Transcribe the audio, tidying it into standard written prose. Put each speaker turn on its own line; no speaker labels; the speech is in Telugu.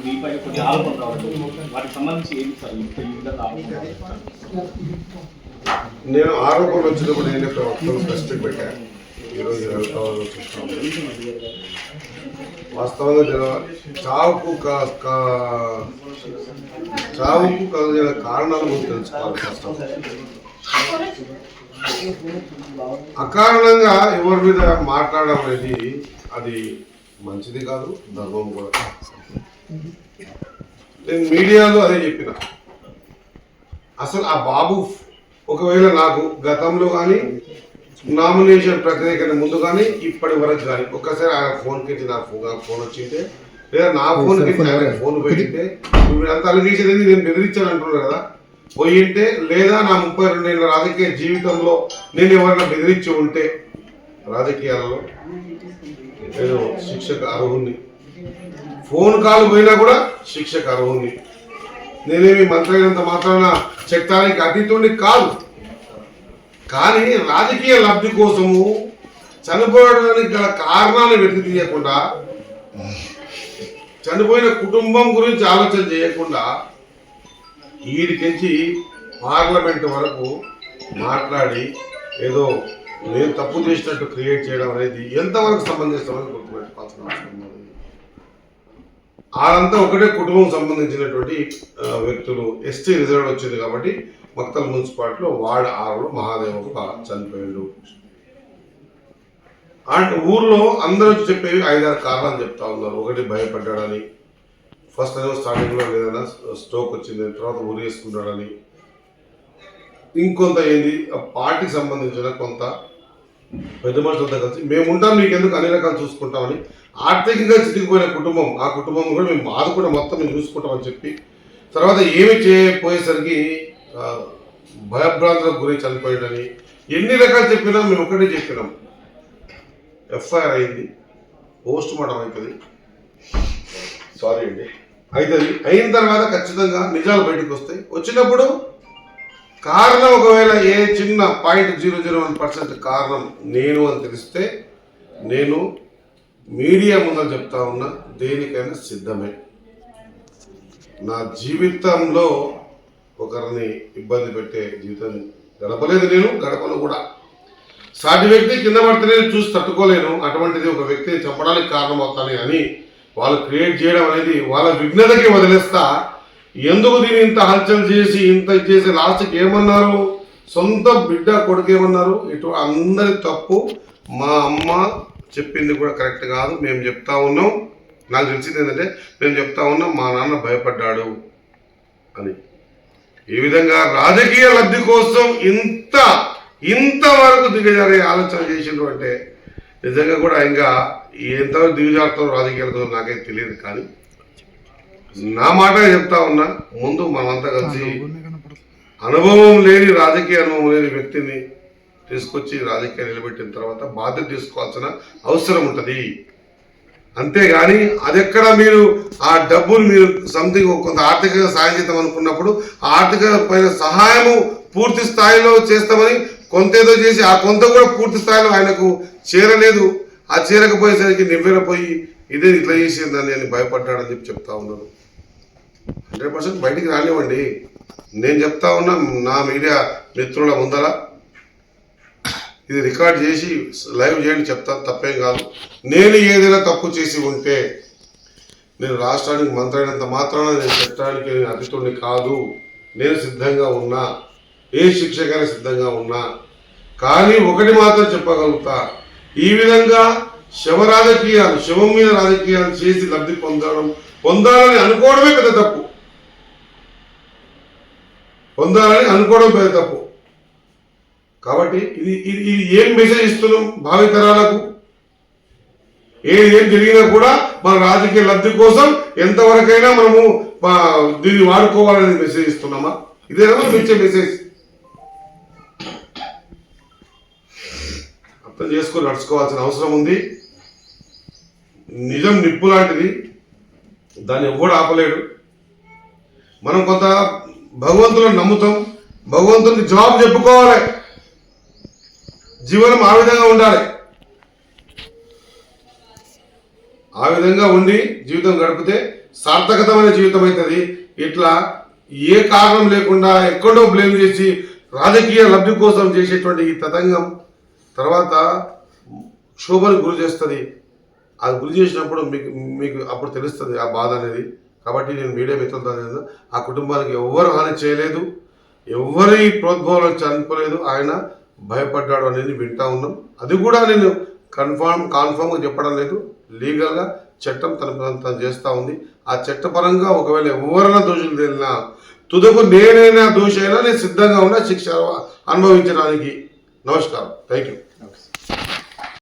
మీపై కొన్ని ఆరోపణలు రావడం వాటికి సంబంధించి ఏంటి సార్ ఈ విధంగా
నేను ఆరోపణలు వచ్చినప్పుడు నేను ప్రశ్న పెట్టాను. ఈరోజు వాస్తవంగా చావుకు కలిగిన కారణాల గురించి తెలుసుకోవాలి. కష్టం అకారణంగా ఎవరి మీద మాట్లాడడం అనేది అది మంచిది కాదు, ధర్మం కూడా. నేను మీడియాలో అదే చెప్పిన. అసలు ఆ బాబు ఒకవేళ నాకు గతంలో కానీ నామినేషన్ ప్రక్రియ కన్నా ముందు కానీ ఇప్పటి వరకు కానీ ఒక్కసారి ఆయన ఫోన్కి నాకు ఫోన్ వచ్చింటే లేదా నా ఫోన్కి ఆయన ఫోన్ పోయింటే అంత అలిగేసేది నేను బెదిరించాను అంటున్నారు కదా, పోయింటే లేదా నా 32 ఏళ్ళ రాజకీయ జీవితంలో నేను ఎవరైనా బెదిరించి ఉంటే రాజకీయాలలో నేను శిక్షకు అర్హుణ్ణి. ఫోన్ కాల్ పోయినా కూడా శిక్షకు అర్హుణ్ణి. నేనేమి మంత్రి అయినంత మాత్రాన చట్టానికి అతీతుడిని కాదు. కానీ రాజకీయ లబ్ధి కోసము చనిపోవడానికి గల కారణాలను వెతికి తీయకుండా, చనిపోయిన కుటుంబం గురించి ఆలోచన చేయకుండా వీడికించి పార్లమెంట్ వరకు మాట్లాడి ఏదో నేను తప్పు చేసినట్టు క్రియేట్ చేయడం అనేది ఎంతవరకు సమంజసమని గుర్తుపెట్టుకోవాల్సిన అవసరం ఉంది. వాళ్ళంతా ఒకటే కుటుంబం సంబంధించినటువంటి వ్యక్తులు. ఎస్టీ రిజర్వ్ వచ్చింది కాబట్టి మక్తల్ మున్సిపాలిటీలో వార్డ్ 6లో మహాదేవకు చనిపోయాడు. అండ్ ఊర్లో అందరూ చెప్పేవి 5-6 కారణాలు చెప్తా ఉన్నారు. ఒకటి భయపడ్డాడని, ఫస్ట్ ఏమో స్టార్టింగ్లో ఏదైనా స్ట్రోక్ వచ్చింది, తర్వాత ఉరి వేసుకుంటాడని, ఇంకొంత ఏంది పార్టీకి సంబంధించిన కొంత పెద్ద మనుషులతో కలిసి మేము ఉంటాం మీకు ఎందుకు అన్ని రకాలు చూసుకుంటామని ఆర్థికంగా చితికిపోయిన కుటుంబం, ఆ కుటుంబం కూడా మేము మాది కూడా మొత్తం మేము చూసుకుంటామని చెప్పి తర్వాత ఏమి చేయకపోయేసరికి భయభ్రాంతులకు గురి చనిపోయాడని ఎన్ని రకాలు చెప్పినా మేము ఒకటే చెప్పినాం. ఎఫ్ఐఆర్ అయింది, పోస్ట్ మార్టం అవుతుంది, సారీ అండి అవుతుంది. అయిన తర్వాత ఖచ్చితంగా నిజాలు బయటకు వస్తాయి. వచ్చినప్పుడు కారణం ఒకవేళ ఏ చిన్న 0.001% కారణం నేను అని తెలిస్తే నేను మీడియా ముందర చెప్తా ఉన్నా దేనికైనా సిద్ధమే. నా జీవితంలో ఒకరిని ఇబ్బంది పెట్టే జీవితం గడపలేదు, నేను గడపను కూడా. సాటి వ్యక్తి కింద పడితేనే చూసి తట్టుకోలేను, అటువంటిది ఒక వ్యక్తిని చంపడానికి కారణం అవుతానే అని వాళ్ళు క్రియేట్ చేయడం అనేది వాళ్ళ విఘ్నతకి వదిలేస్తా. ఎందుకు దీన్ని ఇంత హల్చల్ చేసి ఇంత చేసి లాస్ట్కి ఏమన్నారు, సొంత బిడ్డ కొడుకు ఏమన్నారు, ఇటు అందరి తప్పు. మా అమ్మ చెప్పింది కూడా కరెక్ట్ కాదు, మేము చెప్తా ఉన్నాం. నాకు తెలిసింది ఏంటంటే మేము చెప్తా ఉన్నాం మా నాన్న భయపడ్డాడు అని. ఈ విధంగా రాజకీయ లబ్ధి కోసం ఇంతవరకు దిగజారే ఆలోచన చేసిండ్రు అంటే నిజంగా కూడా ఇంకా ఎంతవరకు దిగజారుతారో రాజకీయాల కోసం నాకైతే తెలియదు. కానీ నా మాట చెప్తా ఉన్నా, ముందు మనమంతా కలిసి అనుభవం లేని రాజకీయ అనుభవం లేని వ్యక్తిని తీసుకొచ్చి రాజకీయాలు నిలబెట్టిన తర్వాత బాధ్యత తీసుకోవాల్సిన అవసరం ఉంటుంది. అంతేగాని అది ఎక్కడ మీరు ఆ డబ్బులు మీరు సంథింగ్ కొంత ఆర్థికంగా సాయం చేద్దాం అనుకున్నప్పుడు ఆర్థిక పైన సహాయము పూర్తి స్థాయిలో చేస్తామని కొంత ఏదో చేసి ఆ కొంత కూడా పూర్తి స్థాయిలో ఆయనకు చేరలేదు. ఆ చేరకపోయేసరికి నివ్వెరపోయి ఇదే ఇట్లా చేసిందని నేను భయపడ్డాడని చెప్పి చెప్తా ఉన్నాను. 100% బయటికి రానివ్వండి. నేను చెప్తా ఉన్నా నా మీడియా మిత్రుల ముందర ఇది రికార్డ్ చేసి లైవ్ చేయండి, చెప్తాను, తప్పేం కాదు. నేను ఏదైనా తప్పు చేసి ఉంటే నేను రాష్ట్రానికి మంత్రి అయినంత మాత్రాన నేను చట్టానికి అతిథుడిని కాదు. నేను సిద్ధంగా ఉన్నా, ఏ శిక్షకైనా సిద్ధంగా ఉన్నా. కానీ ఒకటి మాత్రం చెప్పగలుగుతా, ఈ విధంగా శవం మీద రాజకీయాలు చేసి లబ్ధి పొందాలని అనుకోవడమే పెద్ద తప్పు. పొందాలని అనుకోవడం పెద్ద తప్పు. కాబట్టి ఇది ఏం మెసేజ్ ఇస్తున్నాం భావితరాలకు? ఏం జరిగినా కూడా మన రాజకీయ లబ్ధి కోసం ఎంతవరకైనా మనము దీన్ని వాడుకోవాలని మెసేజ్ ఇస్తున్నామా? ఇదేనా మనం ఇచ్చే మెసేజ్? అర్థం చేసుకొని నడుచుకోవాల్సిన అవసరం ఉంది. నిజం నిప్పు లాంటిది, దాన్ని ఎవడు ఆపలేడు. మనం కొంత భగవంతులను నమ్ముతాం, భగవంతునికి జవాబు చెప్పుకోవాలి. జీవనం ఆ విధంగా ఉండాలి. ఆ విధంగా ఉండి జీవితం గడిపితే సార్థకతమైన జీవితం అవుతుంది. ఇట్లా ఏ కారణం లేకుండా ఎక్కడో బ్లేమ్ చేసి రాజకీయ లబ్ధి కోసం చేసేటువంటి ఈ తతంగం తర్వాత శోభను గురి చేస్తుంది. అది గురి చేసినప్పుడు మీకు అప్పుడు తెలుస్తుంది ఆ బాధ అనేది. కాబట్టి నేను మీడియా మిత్రులతో ఆ కుటుంబానికి ఎవ్వరు హాని చేయలేదు, ఎవరి ప్రోద్భవం చనిపోలేదు, ఆయన భయపడ్డాడు అనేది వింటా ఉన్నాం. అది కూడా నేను కాన్ఫామ్గా చెప్పడం లేదు. లీగల్గా చట్టం తను చేస్తూ ఉంది. ఆ చట్టపరంగా ఒకవేళ ఎవరైనా దోషులు తేలినా తుదకు నేనైనా దోషి అయినా నేను సిద్ధంగా ఉన్నా శిక్ష అనుభవించడానికి. నమస్కారం. Thank you.